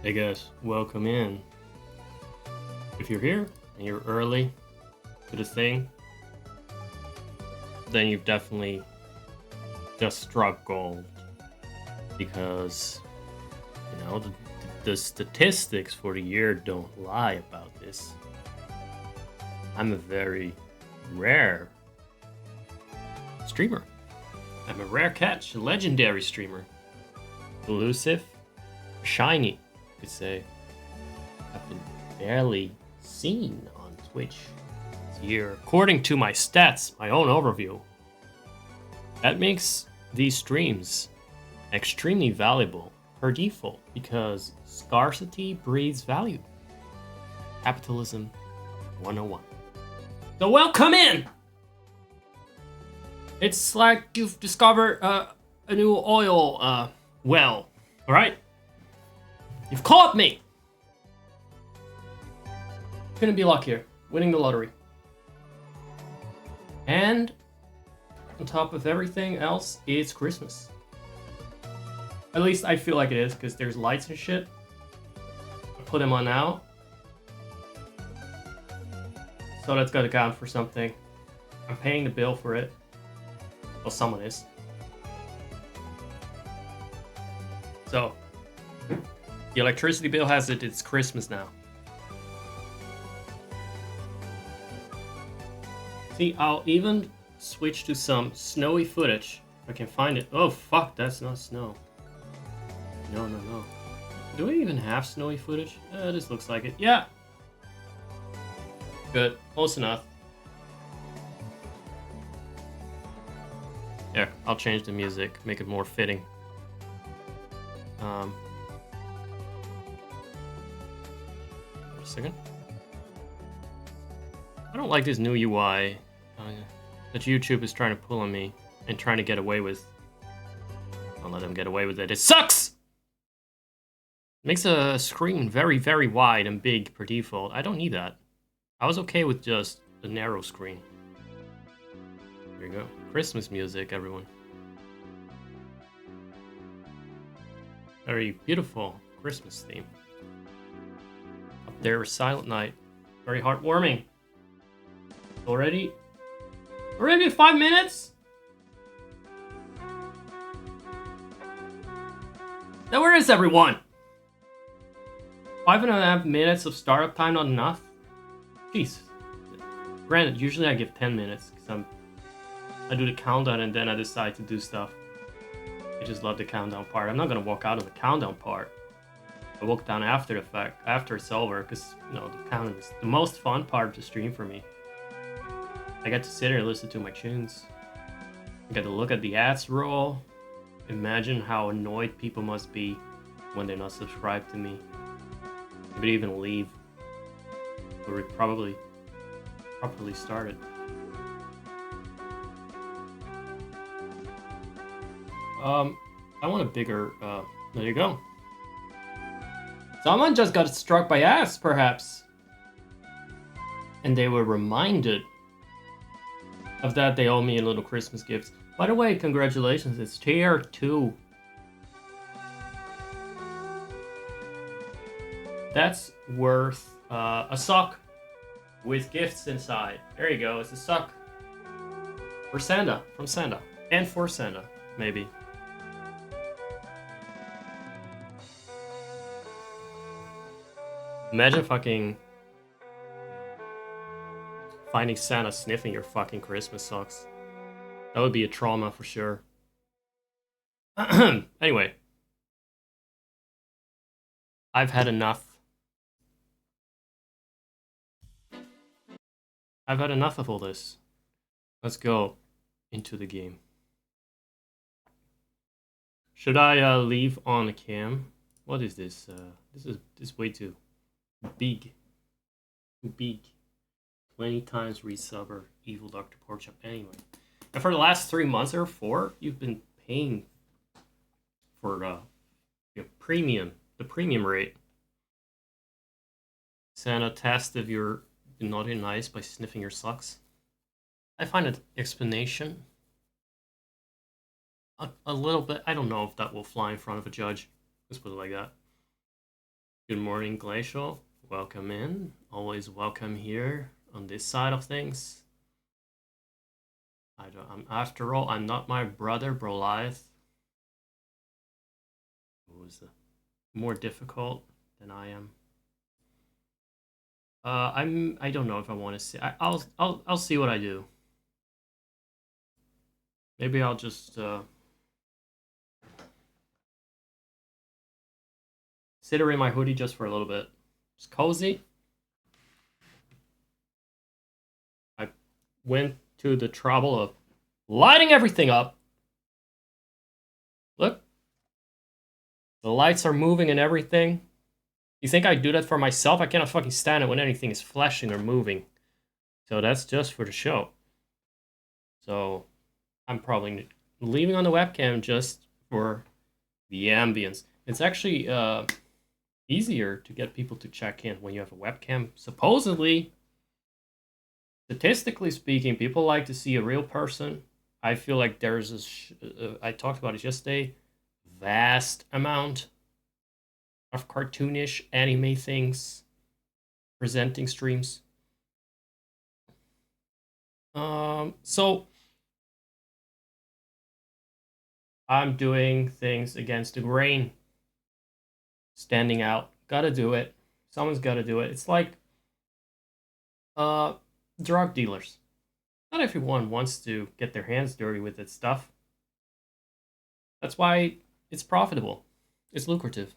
Hey guys, welcome in. If you're here and you're early to the thing, then you've definitely just struck gold. Because, the statistics for the year don't lie about this. I'm a very rare streamer. I'm a rare catch, a legendary streamer. Elusive, shiny, you could say. I've been barely seen on Twitch this year. According to my stats, my own overview, that makes these streams extremely valuable per default because scarcity breeds value. Capitalism 101. So welcome in! It's like you've discovered a new oil well, alright? You've caught me! Couldn't be luckier. Winning the lottery. And on top of everything else, it's Christmas. At least I feel like it is, because there's lights and shit. I put them on now. So that's gotta count for something. I'm paying the bill for it. Well, someone is. So, the electricity bill has it, it's Christmas now. See, I'll even switch to some snowy footage. If I can find it. Oh, fuck, that's not snow. No. Do we even have snowy footage? This looks like it. Yeah! Good. Close enough. There, I'll change the music, make it more fitting. Wait a second. I don't like this new UI that YouTube is trying to pull on me and trying to get away with. I'll let them get away with it. It sucks! Makes a screen very, very wide and big per default. I don't need that. I was okay with just a narrow screen. There you go. Christmas music, everyone. Very beautiful Christmas theme. Up there, Silent Night. Very heartwarming. Already 5 minutes? Now where is everyone? 5.5 minutes of startup time not enough? Jeez. Granted, usually I give 10 minutes because I do the countdown and then I decide to do stuff. I just love the countdown part. I'm not gonna walk out of the countdown part. I walk down after the fact, after it's over, because the countdown is the most fun part of the stream for me. I get to sit here and listen to my tunes. I get to look at the ads roll. Imagine how annoyed people must be when they're not subscribed to me. Maybe even leave. Or we probably properly started. I want a bigger, there you go. Someone just got struck by ass, perhaps. And they were reminded of that. They owe me a little Christmas gift. By the way, congratulations, it's tier 2. That's worth a sock with gifts inside. There you go, it's a sock. For Santa, from Santa. And for Santa, maybe. Imagine finding Santa sniffing your fucking Christmas socks. That would be a trauma for sure. Anyway. I've had enough. I've had enough of all this. Let's go into the game. Should I leave on the cam? What is this? This is way too big. Too big. 20 times resubber Evil Dr. Porkchop. Anyway. And for the last 3 months or 4, you've been paying for your premium, the premium rate. Santa test if you're naughty and nice by sniffing your socks. I find an explanation a little bit. I don't know if that will fly in front of a judge. Let's put it like that. Good morning, Glacial. Welcome in. Always welcome here on this side of things. After all, I'm not my brother Broliath, who's more difficult than I am. I don't know if I want to see. I'll see what I do. Maybe I'll just sit here in my hoodie just for a little bit. It's cozy. I went to the trouble of lighting everything up. Look, the lights are moving and everything. You think I'd do that for myself? I cannot fucking stand it when anything is flashing or moving. So that's just for the show. So I'm probably leaving on the webcam just for the ambience. It's actually easier to get people to check in when you have a webcam. Supposedly, statistically speaking, people like to see a real person. I feel like there's I talked about it yesterday, vast amount of cartoonish anime things presenting streams. So I'm doing things against the grain, standing out. Gotta do it. Someone's gotta do it. It's like drug dealers. Not everyone wants to get their hands dirty with that stuff. That's why it's profitable. It's lucrative.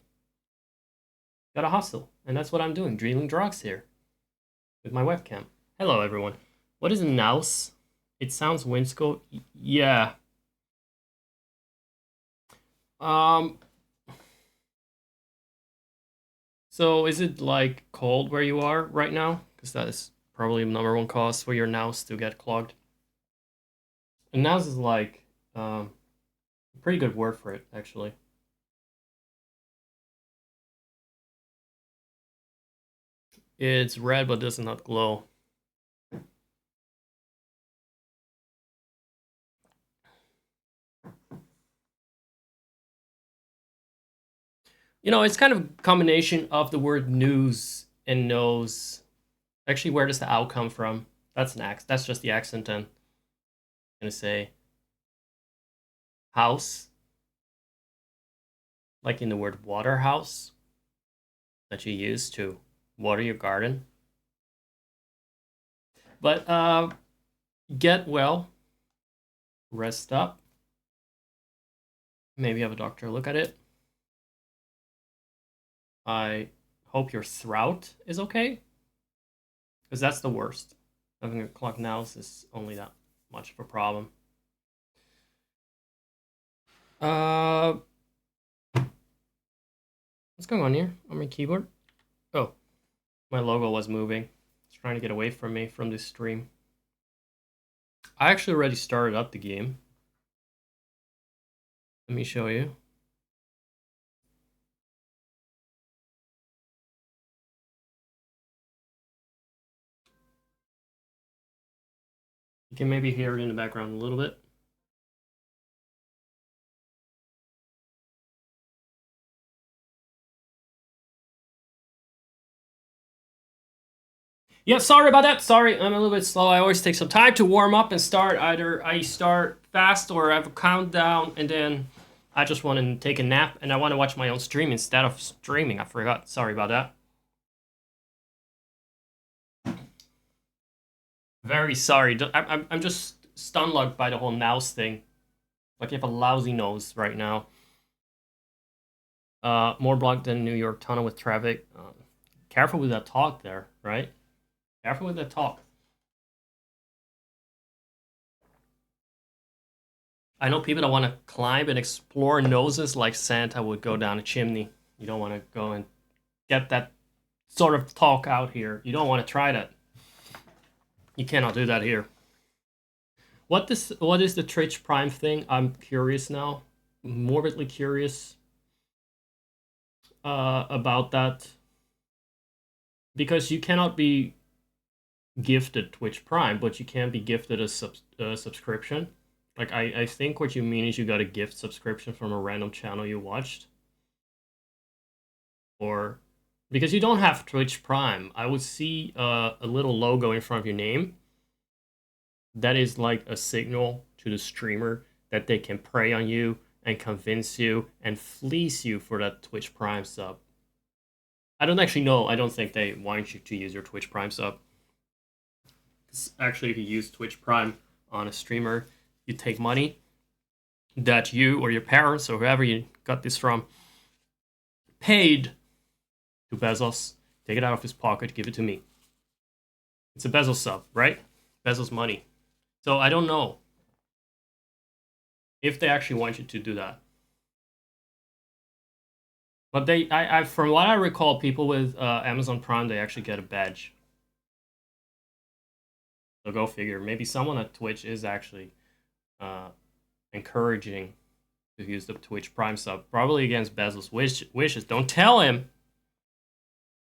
Gotta hustle. And that's what I'm doing, dealing drugs here. With my webcam. Hello, everyone. What is a nouse? It sounds whimsical. Yeah. So is it like cold where you are right now? Because that is probably the number one cause for your nouse to get clogged. And nouse is like a pretty good word for it, actually. It's red but does not glow. You know, it's kind of a combination of the word news and nose. Actually, where does the owl come from? That's an accent. That's just the accent then. I'm gonna say house. Like in the word water house that you use to water your garden. But get well. Rest up. Maybe have a doctor look at it. I hope your throat is okay. Because that's the worst. Having a clogged nose is only that much of a problem. What's going on here on my keyboard? Oh, my logo was moving. It's trying to get away from me from this stream. I actually already started up the game. Let me show you. You can maybe hear it in the background a little bit. Yeah, sorry about that. Sorry, I'm a little bit slow. I always take some time to warm up and start. Either I start fast or I have a countdown, and then I just want to take a nap and I want to watch my own stream instead of streaming. I forgot. Sorry about that. Very sorry. I'm just stunned by the whole nose thing. Like you have a lousy nose right now. More blocked than New York tunnel with traffic. Careful with that talk there, right? Careful with that talk. I know people that want to climb and explore noses like Santa would go down a chimney. You don't want to go and get that sort of talk out here. You don't want to try that. You cannot do that here. What is the Twitch Prime thing? I'm curious now. Morbidly curious about that. Because you cannot be gifted Twitch Prime, but you can be gifted a subscription. Like, I think what you mean is you got a gift subscription from a random channel you watched. Or Because you don't have Twitch Prime, I would see a little logo in front of your name. That is like a signal to the streamer that they can prey on you and convince you and fleece you for that Twitch Prime sub. I don't actually know. I don't think they want you to use your Twitch Prime sub. Actually, if you use Twitch Prime on a streamer, you take money that you or your parents or whoever you got this from paid to Bezos, take it out of his pocket, give it to me. It's a Bezos sub, right? Bezos money. So I don't know if they actually want you to do that. But I from what I recall, people with Amazon Prime, they actually get a badge. So go figure. Maybe someone at Twitch is actually encouraging to use the Twitch Prime sub, probably against Bezos' wishes. Don't tell him.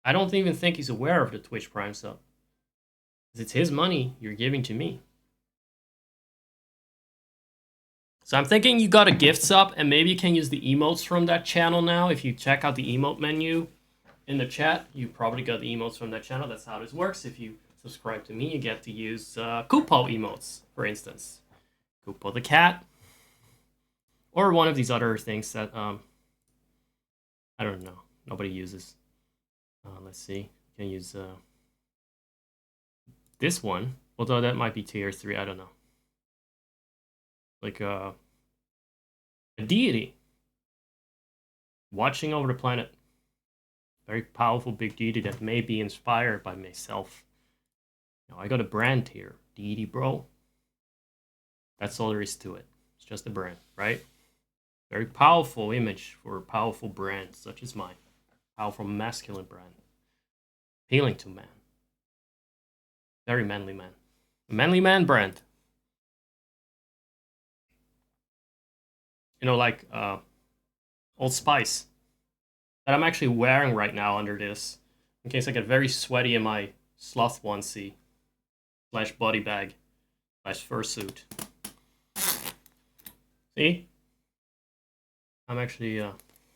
I don't even think he's aware of the Twitch Prime sub. It's his money you're giving to me. So I'm thinking you got a gift sub, and maybe you can use the emotes from that channel now. If you check out the emote menu in the chat, you probably got the emotes from that channel. That's how this works. If you subscribe to me, you get to use Kupo emotes, for instance. Kupo the cat. Or one of these other things that, I don't know, nobody uses. Let's see. You can use this one, although that might be tier 3, I don't know. Like a deity watching over the planet. Very powerful big deity that may be inspired by myself. Now I got a brand here. Deity, bro. That's all there is to it. It's just a brand, right? Very powerful image for a powerful brand such as mine. Powerful masculine brand. Appealing to man. Very manly man. A manly man brand. You know, like Old Spice that I'm actually wearing right now under this, in case I get very sweaty in my sloth onesie / body bag / fursuit. See? I'm actually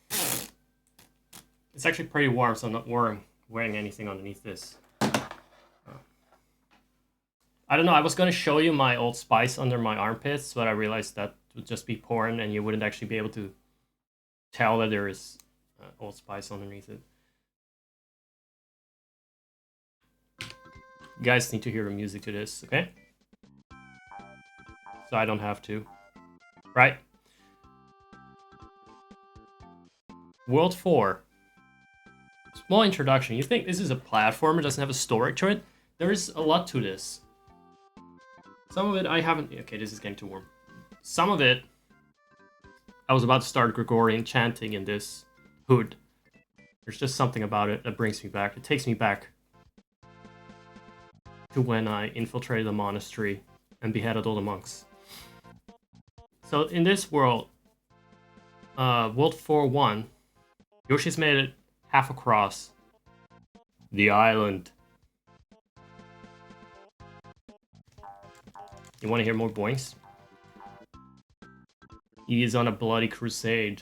it's actually pretty warm, so I'm not wearing anything underneath this. I don't know, I was going to show you my Old Spice under my armpits, but I realized that would just be porn and you wouldn't actually be able to tell that there is Old Spice underneath it. You guys need to hear the music to this, okay? So I don't have to. Right? World 4. Small introduction. You think this is a platformer, doesn't have a story to it? There is a lot to this. Some of it I haven't... Okay, this is getting too warm. Some of it, I was about to start Gregorian chanting in this hood. There's just something about it that brings me back. It takes me back to when I infiltrated the monastery and beheaded all the monks. So in this world, World 4.1, Yoshi's made it half across the island. You want to hear more boings? He is on a bloody crusade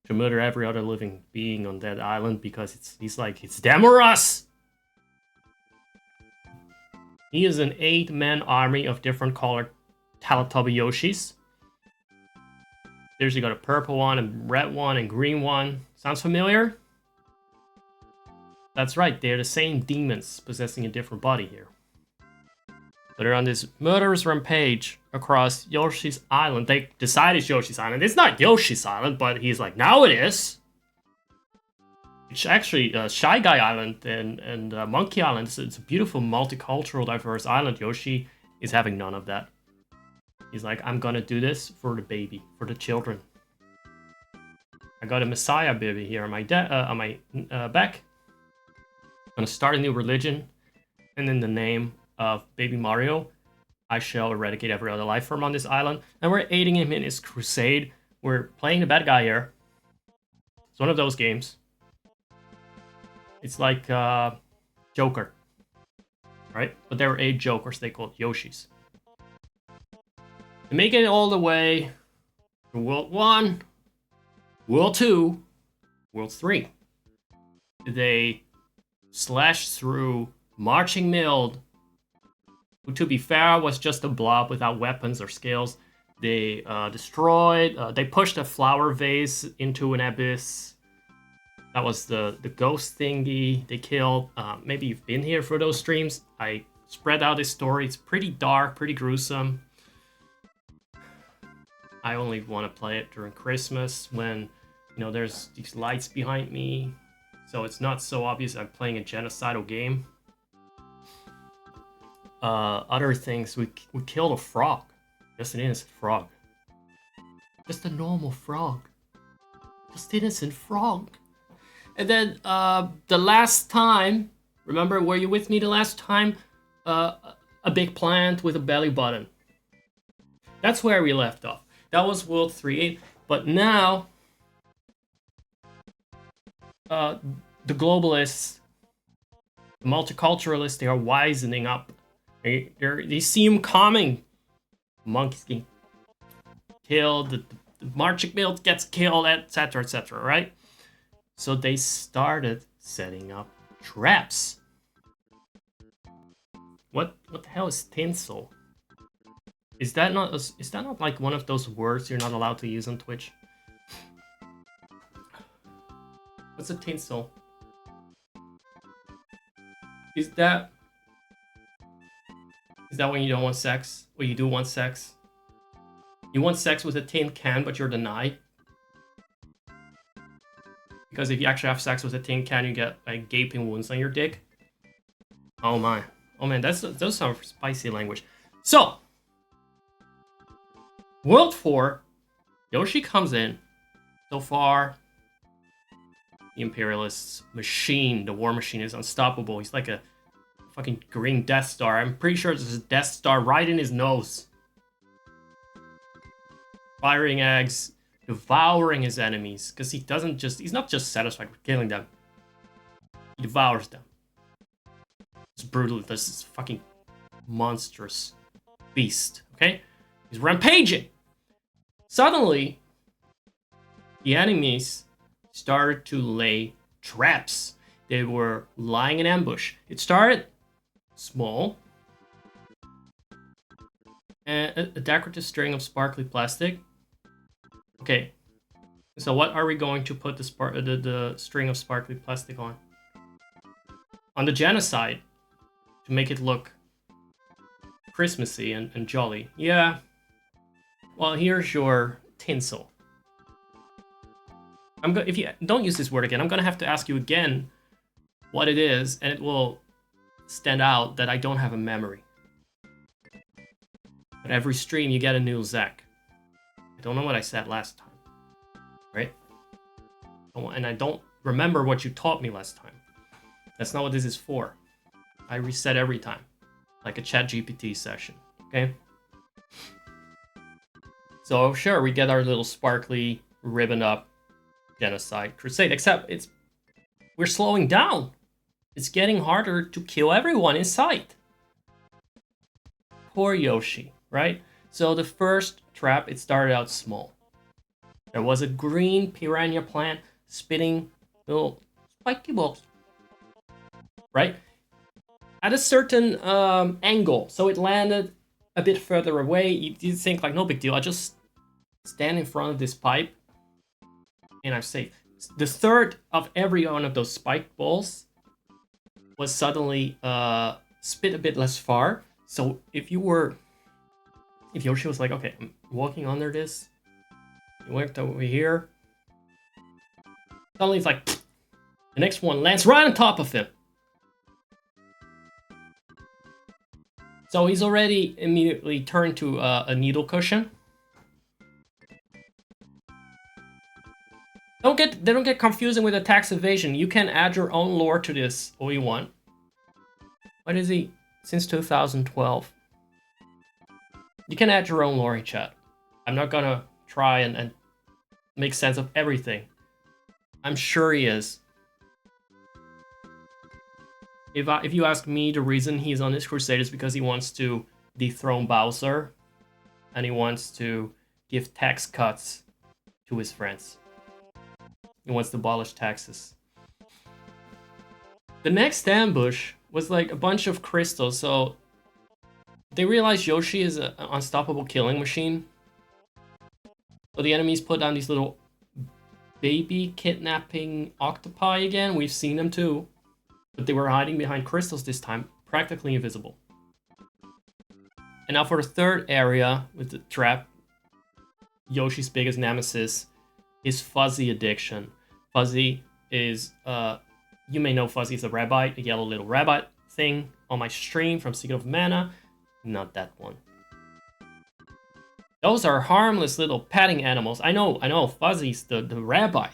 to murder every other living being on that island because he's like, it's them or us! He is an 8-man army of different colored Teletubby Yoshis. There's you got a purple one, a red one, and green one. Sounds familiar? That's right, they're the same demons possessing a different body here. So they're on this murderous rampage across Yoshi's Island. They decide it's Yoshi's Island. It's not Yoshi's Island, but he's like, now it is. It's actually Shy Guy Island and Monkey Island. It's a beautiful, multicultural, diverse island. Yoshi is having none of that. He's like, I'm gonna do this for the baby, for the children. I got a Messiah baby here on my back. I'm gonna start a new religion, and in the name of Baby Mario, I shall eradicate every other life form on this island. And we're aiding him in his crusade. We're playing the bad guy here. It's one of those games. It's like Joker, right? But there were 8 Jokers, they called Yoshis. To make it all the way to World 1, World 2, World 3. They slash through marching mill, who, to be fair, was just a blob without weapons or skills. They they pushed a flower vase into an abyss. That was the ghost thingy they killed. Maybe you've been here for those streams. I spread out this story. It's pretty dark, pretty gruesome. I only want to play it during Christmas when, there's these lights behind me. So it's not so obvious I'm playing a genocidal game. Other things, we killed a frog. Just an innocent frog. Just a normal frog. Just innocent frog. And then the last time, remember, were you with me the last time? A big plant with a belly button. That's where we left off. That was World 3.8. But now, the globalists, the multiculturalists, they are wisening up. They see him coming. Monkeys getting killed, the marching mill gets killed, etc., etc., right? So they started setting up traps. What the hell is tinsel? Is that not like one of those words you're not allowed to use on Twitch? What's a tinsel? Is that when you don't want sex? Or you do want sex? You want sex with a tin can, but you're denied? Because if you actually have sex with a tin can, you get like gaping wounds on your dick. Oh my. Oh man, those are spicy language. So, World 4, Yoshi comes in. So far, the Imperialists' machine, the war machine, is unstoppable. He's like a fucking green Death Star. I'm pretty sure there's a Death Star right in his nose. Firing eggs, devouring his enemies, because he's not just satisfied with killing them. He devours them. It's brutal. This is fucking monstrous beast, okay? He's rampaging. Suddenly, the enemies started to lay traps. They were lying in ambush. It started small. And a decorative string of sparkly plastic. Okay. So what are we going to put the string of sparkly plastic on? On the genocide. To make it look Christmassy and jolly. Yeah. Well, here's your tinsel. If you don't use this word again, I'm gonna have to ask you again what it is, and it will stand out that I don't have a memory. But every stream you get a new Zek. I don't know what I said last time, right? And I don't remember what you taught me last time. That's not what this is for. I reset every time, like a ChatGPT session, okay? So sure, we get our little sparkly, ribbon up genocide crusade, except we're slowing down. It's getting harder to kill everyone in sight. Poor Yoshi, right? So the first trap, it started out small. There was a green piranha plant spitting little spiky balls, right? At a certain angle, so it landed a bit further away. You think like, no big deal, I just stand in front of this pipe and I'm safe. The third of every one of those spiked balls was suddenly spit a bit less far. So if Yoshi was like, okay, I'm walking under this, you went over here, suddenly it's like, the next one lands right on top of him. So he's already immediately turned to a needle cushion. They don't get confusing with a tax evasion. You can add your own lore to this all you want. What is he? Since 2012. You can add your own lore in chat. I'm not gonna try and make sense of everything. I'm sure he is. If you ask me, the reason he's on this crusade is because he wants to dethrone Bowser, and he wants to give tax cuts to his friends. He wants to abolish taxes. The next ambush was like a bunch of crystals, so they realized Yoshi is an unstoppable killing machine. So the enemies put down these little baby kidnapping octopi again. We've seen them too. But they were hiding behind crystals this time, practically invisible. And now for the third area with the trap, Yoshi's biggest nemesis is Fuzzy addiction. Fuzzy is, you may know Fuzzy is a rabbit, a yellow little rabbit thing on my stream from Secret of Mana. Not that one. Those are harmless little petting animals. I know, Fuzzy's the rabbit.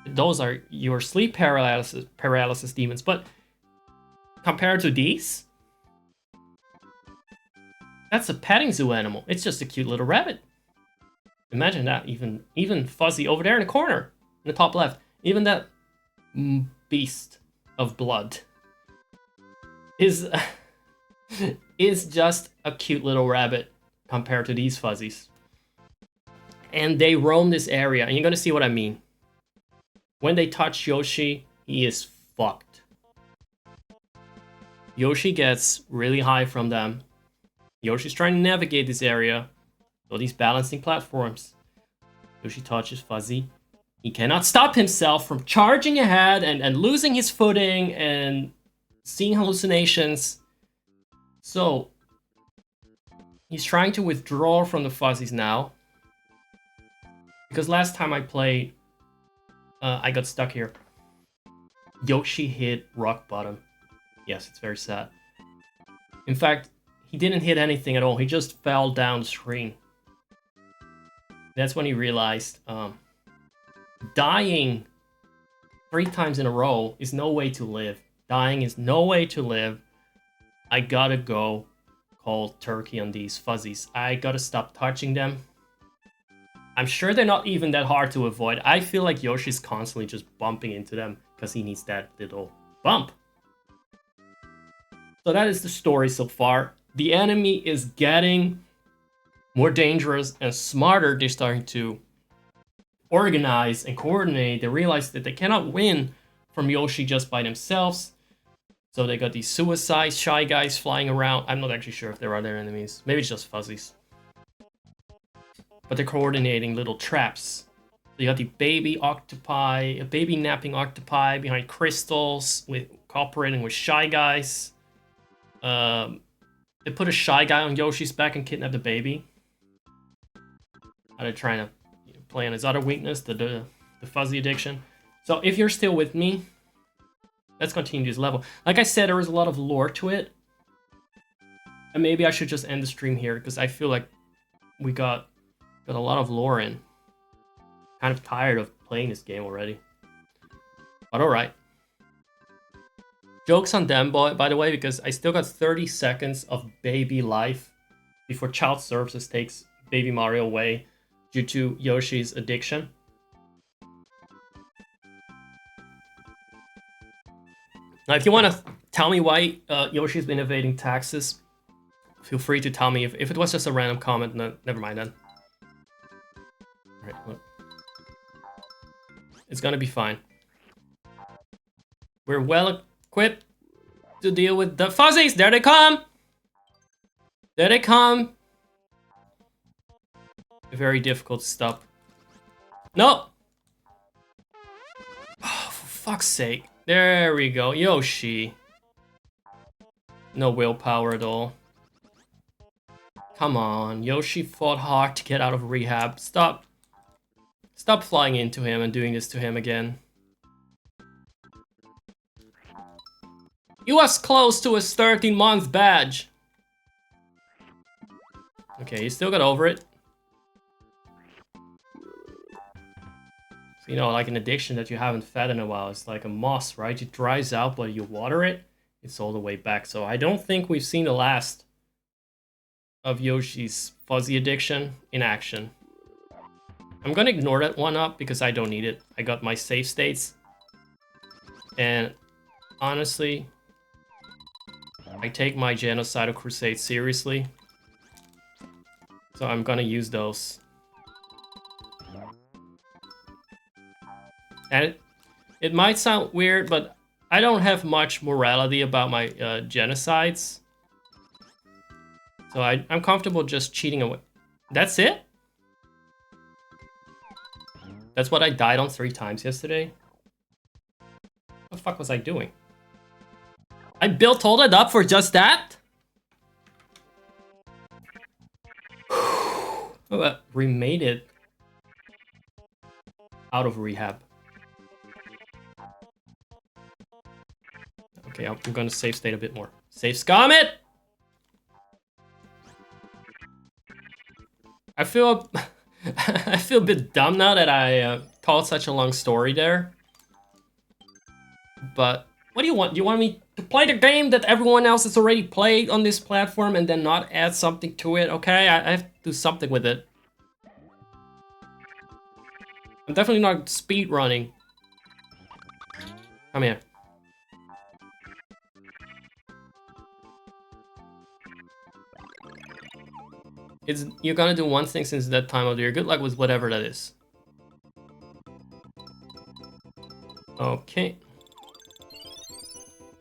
Those are your sleep paralysis demons, but compared to these, that's a petting zoo animal. It's just a cute little rabbit. Imagine that, even Fuzzy over there in the corner, in the top left, even that beast of blood is just a cute little rabbit compared to these Fuzzies. And they roam this area, and you're gonna see what I mean. When they touch Yoshi, he is fucked. Yoshi gets really high from them. Yoshi's trying to navigate this area. So these balancing platforms. Yoshi touches Fuzzy. He cannot stop himself from charging ahead and losing his footing and seeing hallucinations. So he's trying to withdraw from the Fuzzies now. Because last time I played, I got stuck here. Yoshi hit rock bottom. Yes, it's very sad. In fact, he didn't hit anything at all. He just fell down the screen. That's when he realized dying 3 times in a row is no way to live. Dying is no way to live. I gotta go cold turkey on these Fuzzies. I gotta stop touching them. I'm sure they're not even that hard to avoid. I feel like Yoshi's constantly just bumping into them because he needs that little bump. So that is the story so far. The enemy is getting more dangerous and smarter. They're starting to organize and coordinate. They realize that they cannot win from Yoshi just by themselves. So they got these suicide shy guys flying around. I'm not actually sure if there are other enemies. Maybe it's just Fuzzies. But they're coordinating little traps. So you got the baby octopi, a baby napping octopi behind crystals, with cooperating with shy guys. They put a shy guy on Yoshi's back and kidnap the baby. They're trying to play on his other weakness, the Fuzzy addiction. So if you're still with me, let's continue this level. Like I said, there is a lot of lore to it. And maybe I should just end the stream here, because I feel like we got a lot of lore in. Kind of tired of playing this game already. But alright. Joke's on them, by the way, because I still got 30 seconds of baby life before Child Services takes Baby Mario away due to Yoshi's addiction. Now, if you want to tell me why Yoshi's been evading taxes, feel free to tell me. If it was just a random comment, no, never mind then. Alright, look. It's gonna be fine. We're well equipped to deal with the Fuzzies. There they come! There they come! Very difficult to stop. No! Oh, for fuck's sake. There we go. Yoshi. No willpower at all. Come on. Yoshi fought hard to get out of rehab. Stop. Stop flying into him and doing this to him again. He was close to his 13-month badge. Okay, he still got over it. So, you know, like an addiction that you haven't fed in a while. It's like a moss, right? It dries out, but you water it, it's all the way back. So I don't think we've seen the last of Yoshi's Fuzzy addiction in action. I'm gonna ignore that one up because I don't need it. I got my save states. And honestly, I take my Genocidal Crusade seriously. So I'm gonna use those. And It might sound weird, but I don't have much morality about my genocides. So I'm comfortable just cheating away. That's it? That's what I died on 3 times yesterday? What the fuck was I doing? I built all that up for just that? Oh, remade it out of rehab. Okay, I'm gonna save state a bit more. Save scum it! I feel I feel a bit dumb now that I told such a long story there. But what do you want? Do you want me to play the game that everyone else has already played on this platform and then not add something to it? Okay, I have to do something with it. I'm definitely not speed running. Come here. You're gonna do one thing since that time of the year. Good luck with whatever that is. Okay.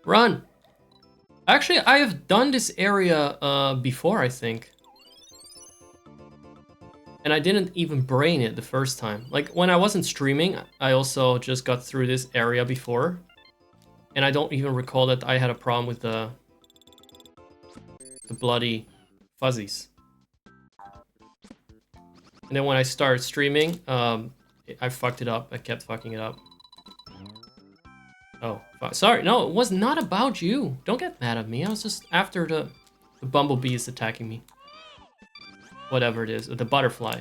Run! Actually, I have done this area before, I think. And I didn't even brain it the first time. Like, when I wasn't streaming, I also just got through this area before. And I don't even recall that I had a problem with the bloody fuzzies. And then when I started streaming, I fucked it up. I kept fucking it up. Oh, sorry. No, it was not about you. Don't get mad at me. I was just after the bumblebee is attacking me. Whatever it is, the butterfly.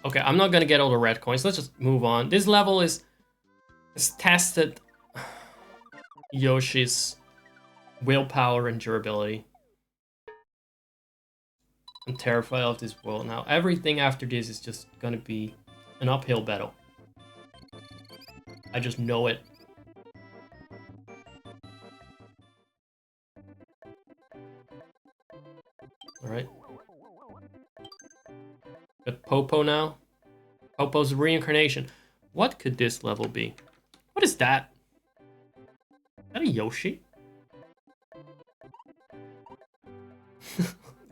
Okay, I'm not gonna get all the red coins. Let's just move on. This level is tested Yoshi's willpower and durability. I'm terrified of this world now. Everything after this is just gonna be an uphill battle. I just know it. Alright. Got Popo now. Popo's reincarnation. What could this level be? What is that? Is that a Yoshi?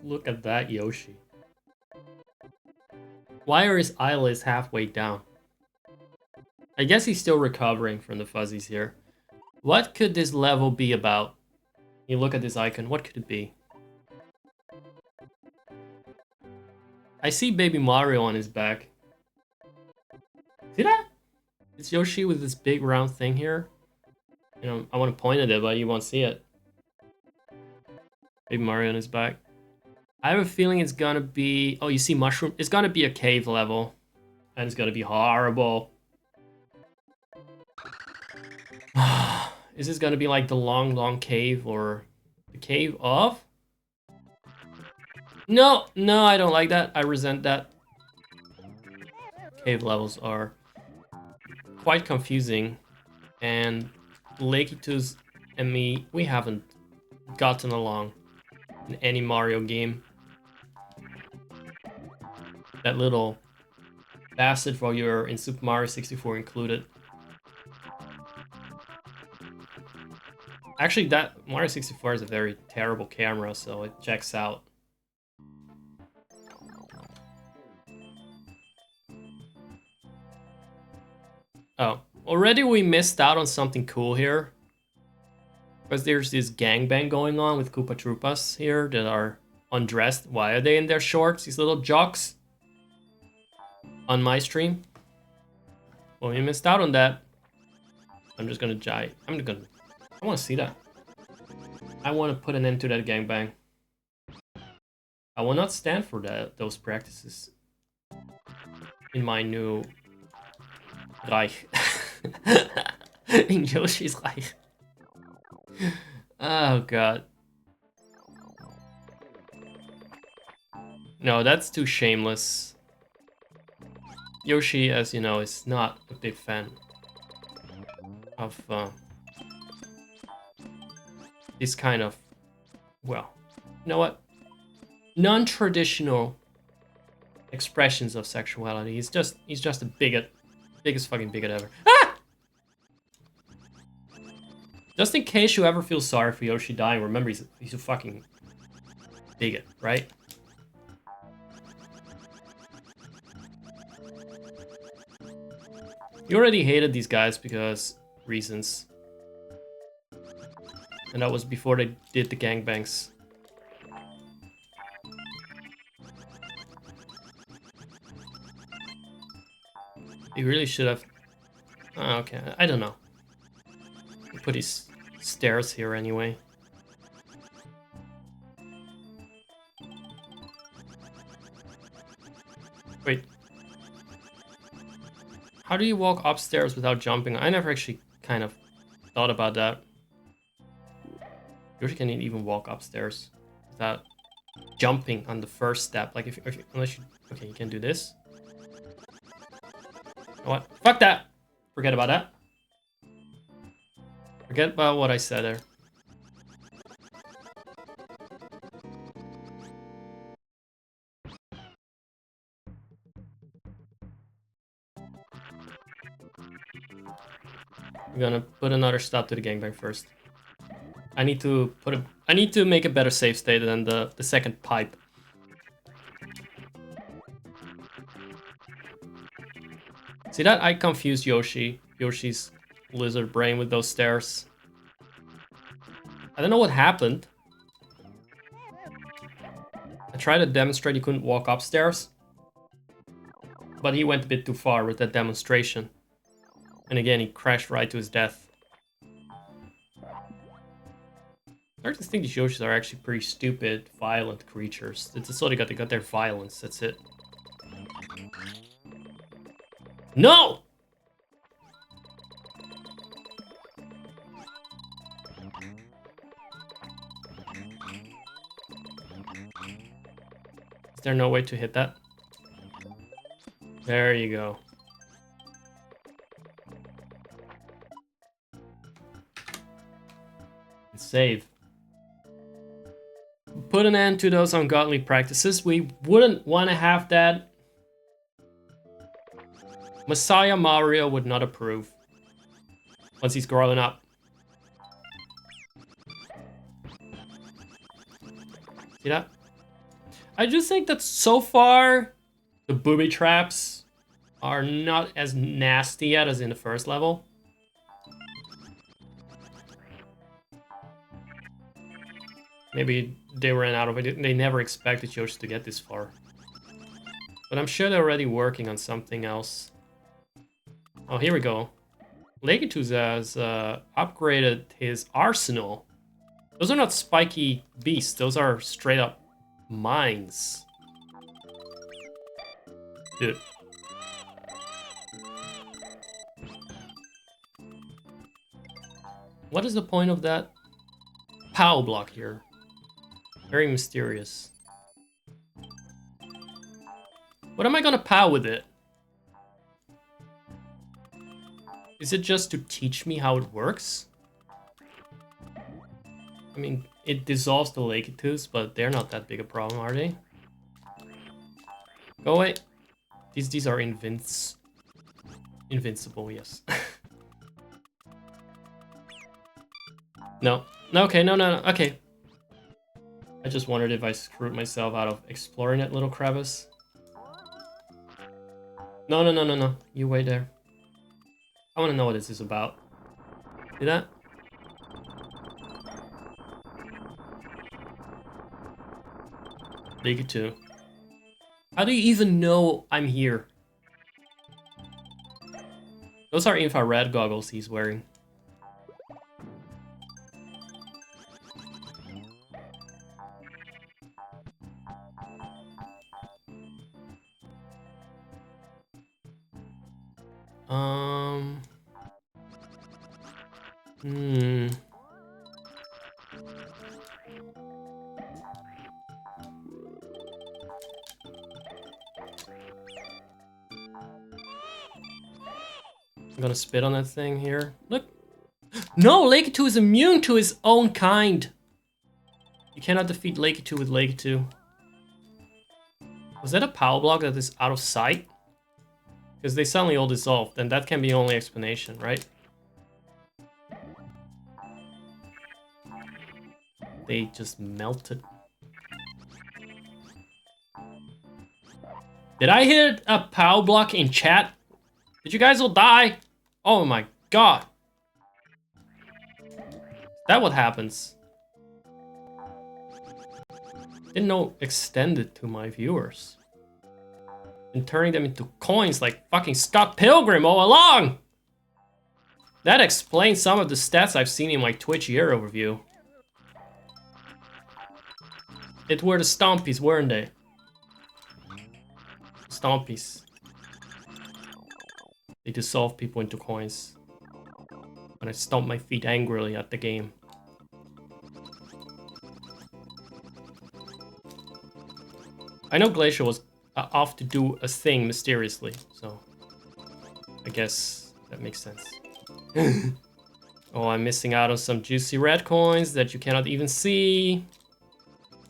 Look at that Yoshi. Why are his eyelids halfway down? I guess he's still recovering from the fuzzies here. What could this level be about? You look at this icon, what could it be? I see Baby Mario on his back. See that? It's Yoshi with this big round thing here. You know, I want to point at it, but you won't see it. Baby Mario on his back. I have a feeling it's gonna be... Oh, you see mushroom? It's gonna be a cave level. And it's gonna be horrible. Is this gonna be like the long, long cave or the cave of? No, no, I don't like that. I resent that. Cave levels are quite confusing. And Lakitus and me, we haven't gotten along in any Mario game. That little bastard while you're in Super Mario 64 included. Actually, that Mario 64 is a very terrible camera, so it checks out. Oh, already we missed out on something cool here. Because there's this gangbang going on with Koopa Troopas here that are undressed. Why are they in their shorts, these little jocks? On my stream. Well, we missed out on that. I'm just gonna jive. I want to see that. I want to put an end to that gangbang. I will not stand for those practices in my new Reich. In Yoshi's Reich. Oh god. No, that's too shameless. Yoshi, as you know, is not a big fan of this kind of, well, you know what? Non-traditional expressions of sexuality. He's just a bigot. Biggest fucking bigot ever. Ah! Just in case you ever feel sorry for Yoshi dying, remember he's a fucking bigot, right? You already hated these guys because reasons. And that was before they did the gangbangs. You really should have... Oh, okay, I don't know. We'll put these stairs here anyway. Wait. How do you walk upstairs without jumping? I never actually kind of thought about that. Yoshi can't even walk upstairs without jumping on the first step. Like if unless you... Okay, you can do this. You know what? Fuck that! Forget about that. Forget about what I said there. We're gonna put another stop to the gangbang first. I need to make a better save state than the second pipe. See that? I confused Yoshi's lizard brain with those stairs. I don't know what happened. I tried to demonstrate he couldn't walk upstairs, but he went a bit too far with that demonstration. And again, he crashed right to his death. I just think these Yoshis are actually pretty stupid, violent creatures. It's all they got their violence, that's it. No! Is there no way to hit that? There you go. And save. Put an end to those ungodly practices. We wouldn't want to have that. Messiah Mario would not approve. Once he's growing up. See that? I just think that so far, the booby traps are not as nasty yet as in the first level. Maybe they ran out of it. They never expected Yoshi to get this far. But I'm sure they're already working on something else. Oh, here we go. Legatus has upgraded his arsenal. Those are not spiky beasts. Those are straight up mines. Dude. What is the point of that POW block here? Very mysterious. What am I gonna POW with it? Is it just to teach me how it works? I mean, it dissolves the Legatus, but they're not that big a problem, are they? Go away. These are invincible, yes. No. Okay, no, okay. I just wondered if I screwed myself out of exploring that little crevice. No. You wait there. I want to know what this is about. See that? League 2. How do you even know I'm here? Those are infrared goggles he's wearing. I'm gonna spit on that thing here. Look. No, Legato is immune to his own kind. You cannot defeat Legato with Legato. Was that a power block that is out of sight? Because they suddenly all dissolved, and that can be the only explanation, right? They just melted. Did I hit a power block in chat? Did you guys all die? Oh my god. Is that what happens? Didn't know extended to my viewers. And turning them into coins like fucking Scott Pilgrim all along! That explains some of the stats I've seen in my Twitch year overview. It were the Stompies, weren't they? Stompies. They dissolve people into coins. And I stomp my feet angrily at the game. I know Glacier was off to do a thing mysteriously, so I guess that makes sense. Oh, I'm missing out on some juicy red coins that you cannot even see.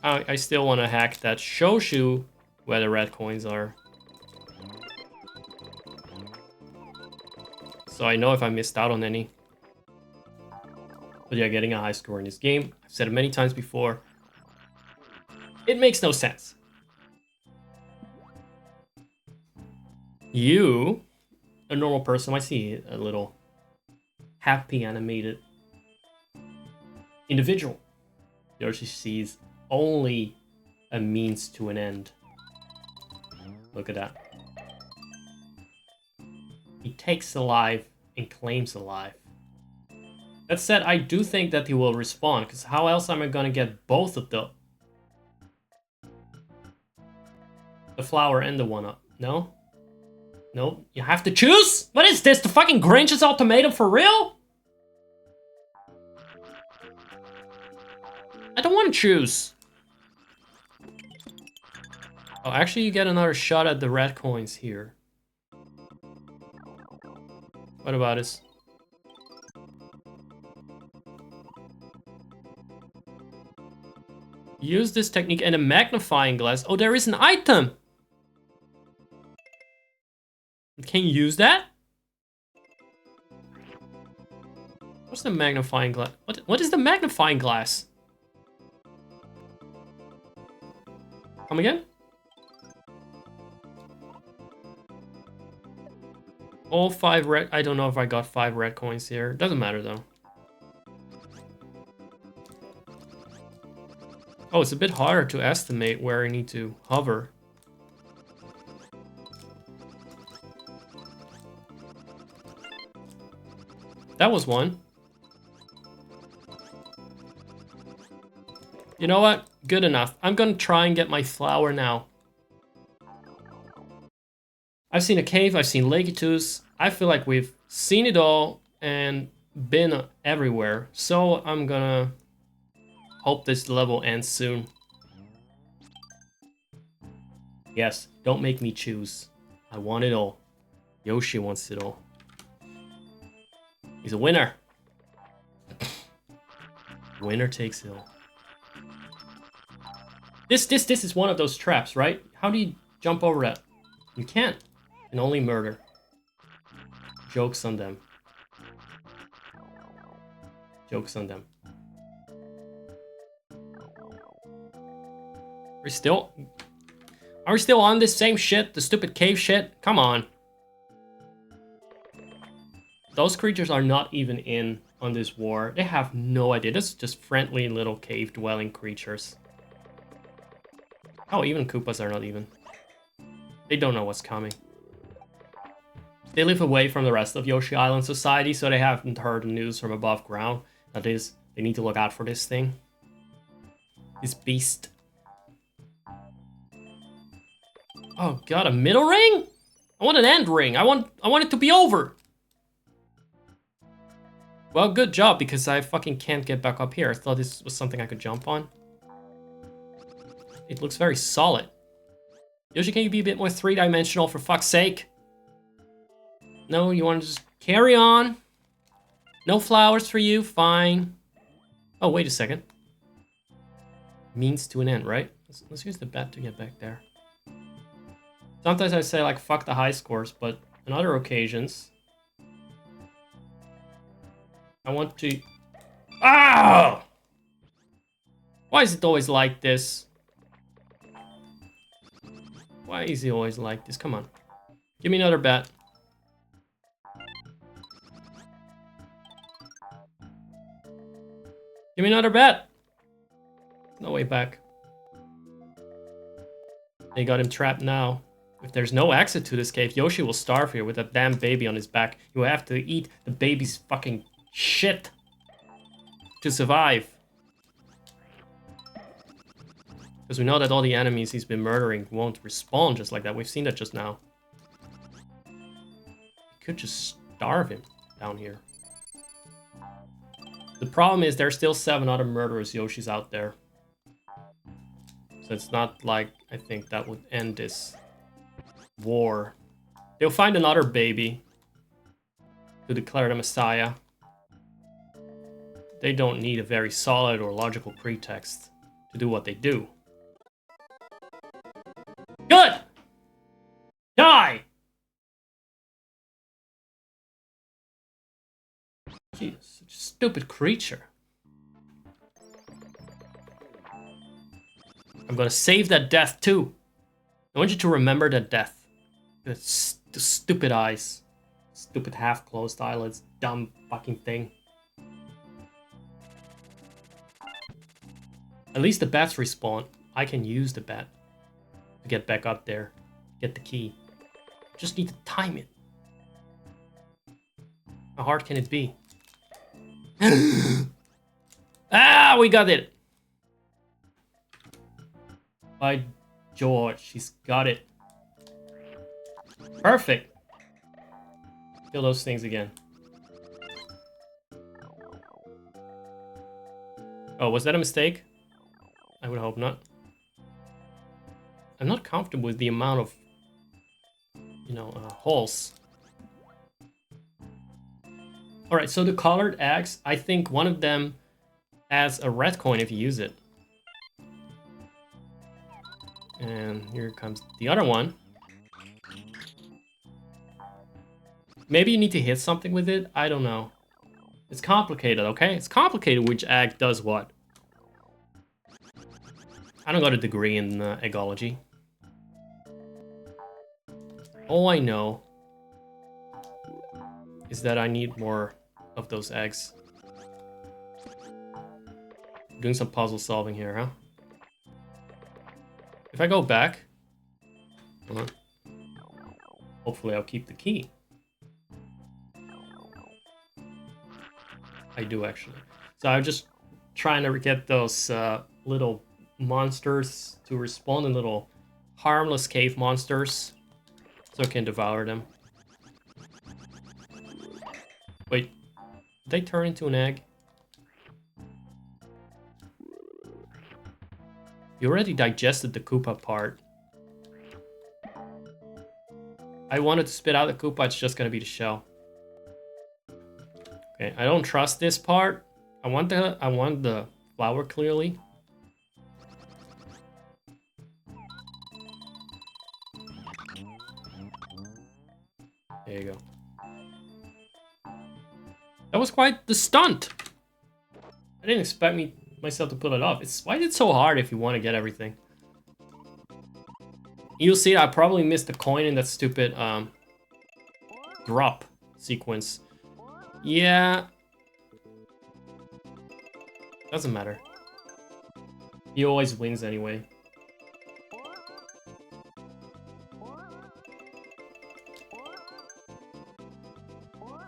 I still want to hack that Shoshu where the red coins are. So I know if I missed out on any. But yeah, getting a high score in this game, I've said it many times before, it makes no sense. You, a normal person, might see a little happy animated individual. Yoshi sees only a means to an end. Look at that. He takes a life and claims a life. That said, I do think that he will respawn, because how else am I gonna get both of the flower and the 1-up? No? No? You have to choose? What is this? The fucking Grinch's ultimatum for real? I don't want to choose. Oh, actually you get another shot at the red coins here. What about this? Use this technique and a magnifying glass. Oh, there is an item! Can you use that? What's the magnifying glass? What is the magnifying glass? Come again? All 5 red... I don't know if I got 5 red coins here. Doesn't matter though. Oh, it's a bit harder to estimate where I need to hover. That was one. You know what? Good enough. I'm gonna try and get my flower now. I've seen a cave, I've seen Lakitus. I feel like we've seen it all and been everywhere. So I'm gonna hope this level ends soon. Yes, don't make me choose. I want it all. Yoshi wants it all. He's a winner. Winner takes it all. This is one of those traps, right? How do you jump over that? You can't. You can only murder. Jokes on them. Jokes on them. Are we still on this same shit? The stupid cave shit? Come on. Those creatures are not even in on this war. They have no idea. This is just friendly little cave-dwelling creatures. Oh, even Koopas are not even. They don't know what's coming. They live away from the rest of Yoshi Island society, so they haven't heard the news from above ground. That is, they need to look out for this thing. This beast. Oh god, a middle ring? I want an end ring. I want it to be over. Well, good job, because I fucking can't get back up here. I thought this was something I could jump on. It looks very solid. Yoshi, can you be a bit more three-dimensional for fuck's sake? No, you want to just carry on? No flowers for you? Fine. Oh, wait a second. Means to an end, right? Let's use the bat to get back there. Sometimes I say like fuck the high scores, but on other occasions I want to... Ah! Why is it always like this? Why is he always like this? Come on. Give me another bet. Give me another bet. No way back. They got him trapped now. If there's no exit to this cave, Yoshi will starve here with that damn baby on his back. He will have to eat the baby's fucking shit to survive. Because we know that all the enemies he's been murdering won't respawn just like that. We've seen that just now. We could just starve him down here. The problem is there's still 7 other murderous Yoshis out there. So it's not like I think that would end this war. They'll find another baby to declare the Messiah. They don't need a very solid or logical pretext to do what they do. Good! Die! Jeez, such a stupid creature. I'm gonna save that death too. I want you to remember that death. The stupid eyes. Stupid half-closed eyelids. Dumb fucking thing. At least the bats respawn. I can use the bat to get back up there. Get the key. Just need to time it. How hard can it be? Ah, we got it! By George, she's got it. Perfect. Kill those things again. Oh, was that a mistake? I would hope not. I'm not comfortable with the amount of, holes. Alright, so the colored eggs, I think one of them adds a red coin if you use it. And here comes the other one. Maybe you need to hit something with it? I don't know. It's complicated, okay? It's complicated which egg does what. I don't got a degree in eggology. All I know is that I need more of those eggs. Doing some puzzle solving here, huh? If I go back, hopefully I'll keep the key. I do actually. So I'm just trying to get those little monsters to respawn in little harmless cave monsters so I can devour them. Wait, did they turn into an egg? You already digested the Koopa part. I wanted to spit out the Koopa, it's just gonna be the shell. Okay, I don't trust this part. I want the flower clearly. There you go. That was quite the stunt. I didn't expect myself to pull it off. Why is it so hard if you want to get everything? You'll see I probably missed the coin in that stupid drop sequence. Yeah. Doesn't matter. He always wins anyway.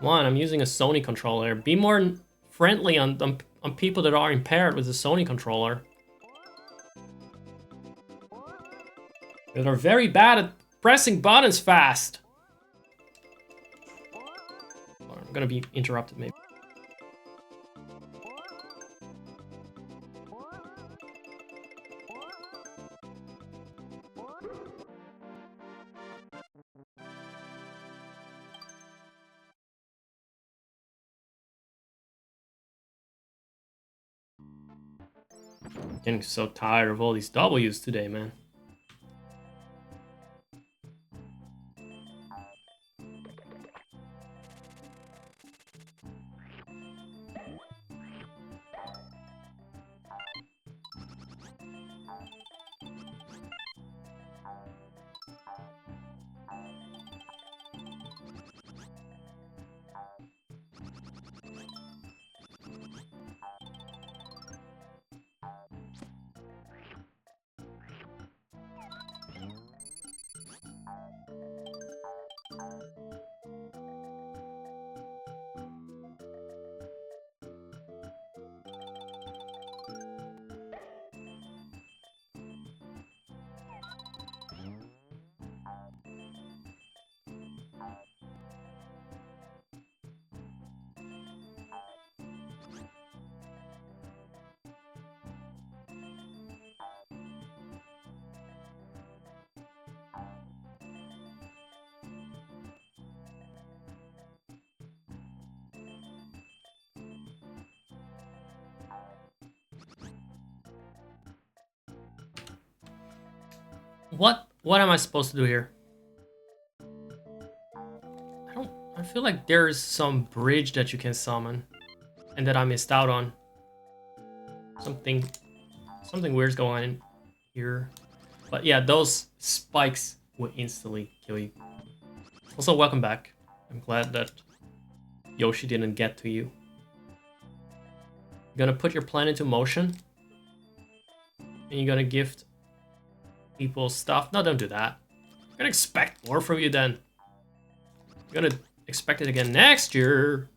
One, I'm using a Sony controller. Be more friendly on people that are impaired with a Sony controller. That are very bad at pressing buttons fast. I'm gonna be interrupted maybe. Getting so tired of all these W's today, man. What am I supposed to do here? I feel like there's some bridge that you can summon and that I missed out on. Something weird's going on here. But yeah, those spikes will instantly kill you. Also, welcome back. I'm glad that Yoshi didn't get to you. You're gonna put your plan into motion. And you're gonna gift people stuff. No, don't do that. I'm gonna expect more from you then. You're gonna expect it again next year.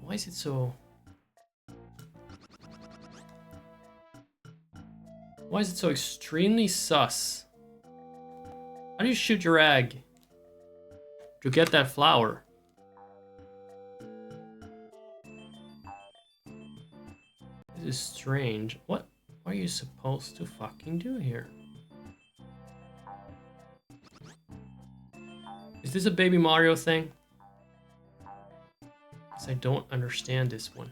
Why is it so... Why is it so extremely sus? How do you shoot your egg to get that flower? This is strange. What are you supposed to fucking do here? Is this a Baby Mario thing? Because I don't understand this one.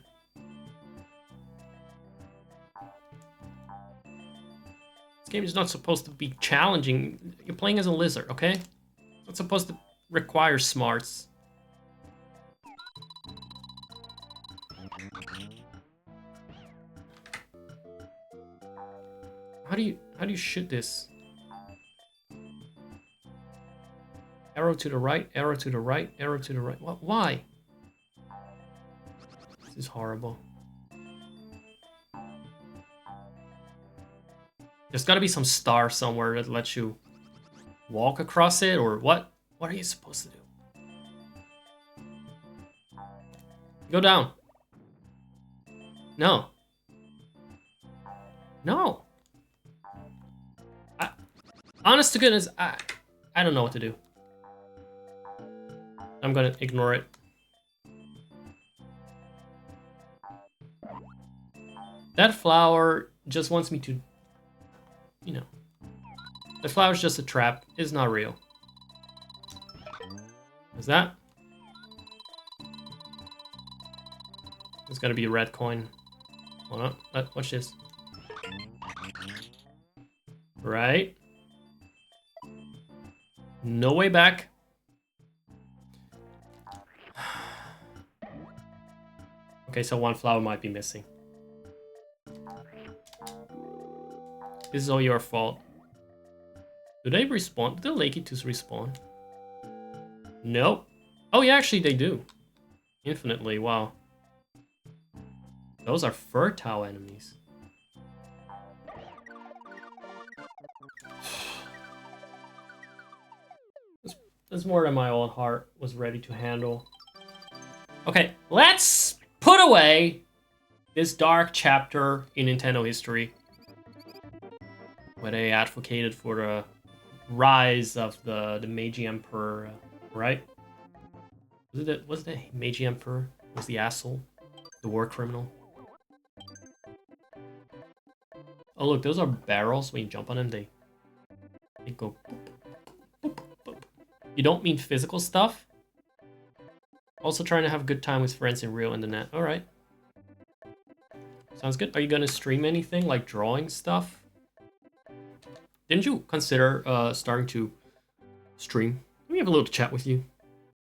This game is not supposed to be challenging. You're playing as a lizard, okay? It's not supposed to require smarts. How do you shoot this? Arrow to the right, arrow to the right, arrow to the right. What? Why? This is horrible. There's got to be some star somewhere that lets you walk across it, or what? What are you supposed to do? Go down. No. No. Honest to goodness, I don't know what to do. I'm gonna ignore it. That flower just wants me to, you know. The flower's just a trap. It's not real. Is that? There's gotta be a red coin. Hold on. Watch this. Right. No way back. Okay, so one flower might be missing. This is all your fault. Do they respawn? Do the Lakitus respawn? Nope. Oh yeah, actually they do. Infinitely, wow. Those are fertile enemies. That's more than my old heart was ready to handle. Okay, let's put away this dark chapter in Nintendo history, where they advocated for the rise of the Meiji Emperor, right? Was it the Meiji Emperor? Was the asshole? The war criminal? Oh look, those are barrels. When you jump on them, they go boop, boop, boop. You don't mean physical stuff? Also trying to have a good time with friends in real internet. Alright. Sounds good. Are you gonna stream anything, like drawing stuff? Didn't you consider starting to stream? Let me have a little chat with you.